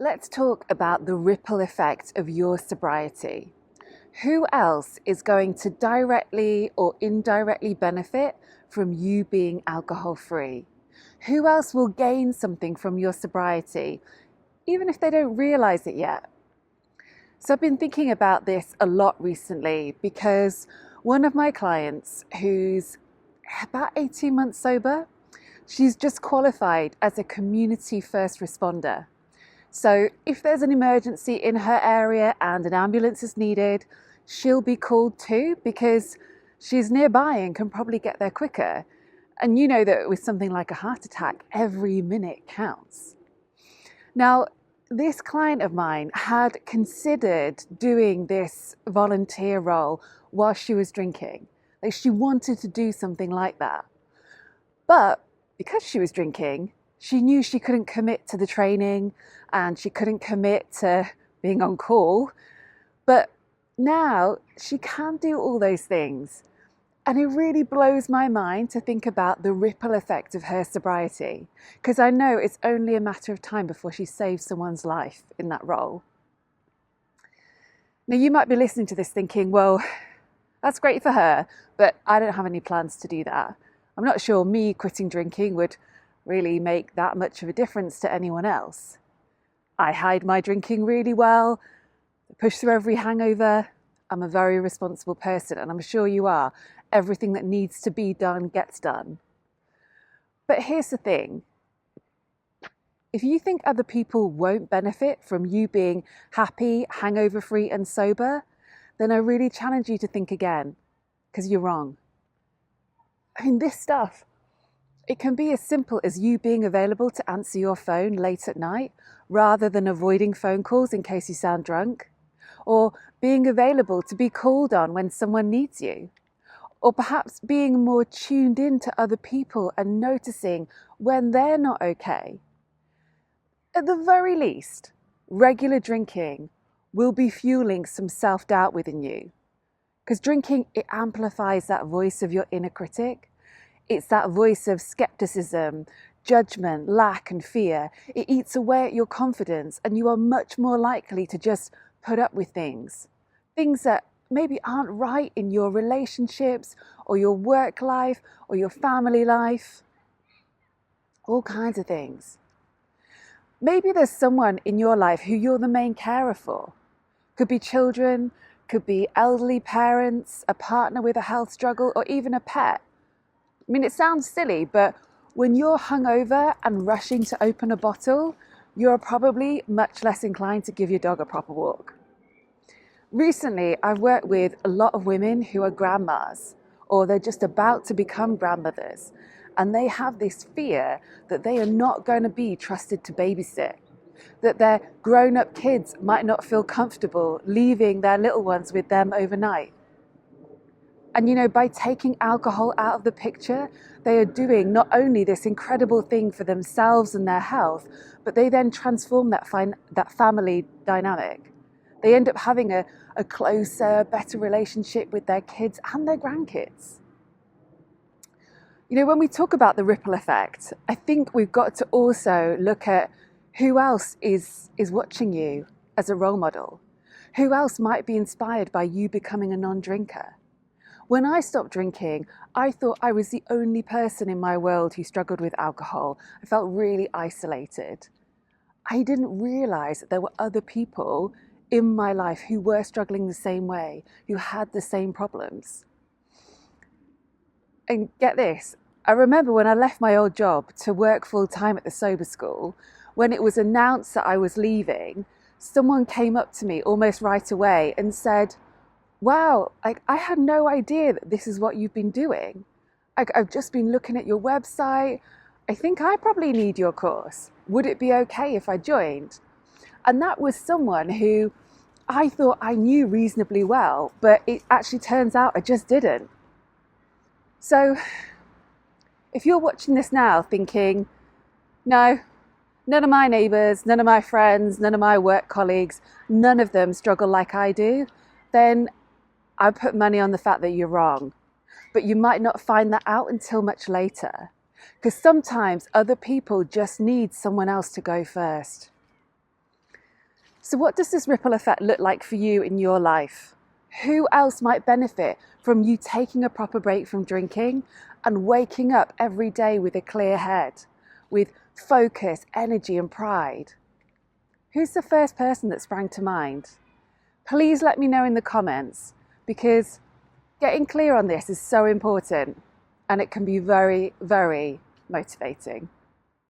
Let's talk about the ripple effect of your sobriety. Who else is going to directly or indirectly benefit from you being alcohol free? Who else will gain something from your sobriety, even if they don't realize it yet? So I've been thinking about this a lot recently because one of my clients who's about 18 months sober, she's just qualified as a community first responder. So if there's an emergency in her area and an ambulance is needed, she'll be called too because she's nearby and can probably get there quicker. And you know that with something like a heart attack, every minute counts. Now, this client of mine had considered doing this volunteer role while she was drinking. Like, she wanted to do something like that. But because she was drinking, she knew she couldn't commit to the training and she couldn't commit to being on call. But now she can do all those things. And it really blows my mind to think about the ripple effect of her sobriety, because I know it's only a matter of time before she saves someone's life in that role. Now, you might be listening to this thinking, well, that's great for her, but I don't have any plans to do that. I'm not sure me quitting drinking would really make that much of a difference to anyone else. I hide my drinking really well, push through every hangover. I'm a very responsible person, and I'm sure you are. Everything that needs to be done gets done. But here's the thing. If you think other people won't benefit from you being happy, hangover-free and sober, then I really challenge you to think again, because you're wrong. I mean, this stuff, it can be as simple as you being available to answer your phone late at night rather than avoiding phone calls in case you sound drunk, or being available to be called on when someone needs you, or perhaps being more tuned in to other people and noticing when they're not okay. At the very least, regular drinking will be fueling some self-doubt within you, because drinking, it amplifies that voice of your inner critic. It's that voice of skepticism, judgment, lack and fear. It eats away at your confidence, and you are much more likely to just put up with things that maybe aren't right in your relationships or your work life or your family life. All kinds of things. Maybe there's someone in your life who you're the main carer for. Could be children, could be elderly parents, a partner with a health struggle, or even a pet. I mean, it sounds silly, but when you're hungover and rushing to open a bottle, you're probably much less inclined to give your dog a proper walk. Recently, I've worked with a lot of women who are grandmas, or they're just about to become grandmothers, and they have this fear that they are not going to be trusted to babysit, that their grown-up kids might not feel comfortable leaving their little ones with them overnight. And you know, by taking alcohol out of the picture, they are doing not only this incredible thing for themselves and their health, but they then transform that family dynamic. They end up having a closer, better relationship with their kids and their grandkids. You know, when we talk about the ripple effect, I think we've got to also look at who else is watching you as a role model. Who else might be inspired by you becoming a non-drinker? When I stopped drinking, I thought I was the only person in my world who struggled with alcohol. I felt really isolated. I didn't realize that there were other people in my life who were struggling the same way, who had the same problems. And get this, I remember when I left my old job to work full time at the sober school, when it was announced that I was leaving, someone came up to me almost right away and said, wow, I had no idea that this is what you've been doing. I've just been looking at your website. I think I probably need your course. Would it be okay if I joined? And that was someone who I thought I knew reasonably well, but it actually turns out I just didn't. So if you're watching this now thinking, no, none of my neighbours, none of my friends, none of my work colleagues, none of them struggle like I do, then I put money on the fact that you're wrong. But you might not find that out until much later, because sometimes other people just need someone else to go first. So what does this ripple effect look like for you in your life? Who else might benefit from you taking a proper break from drinking and waking up every day with a clear head, with focus, energy and pride? Who's the first person that sprang to mind? Please let me know in the comments, because getting clear on this is so important and it can be very, very motivating.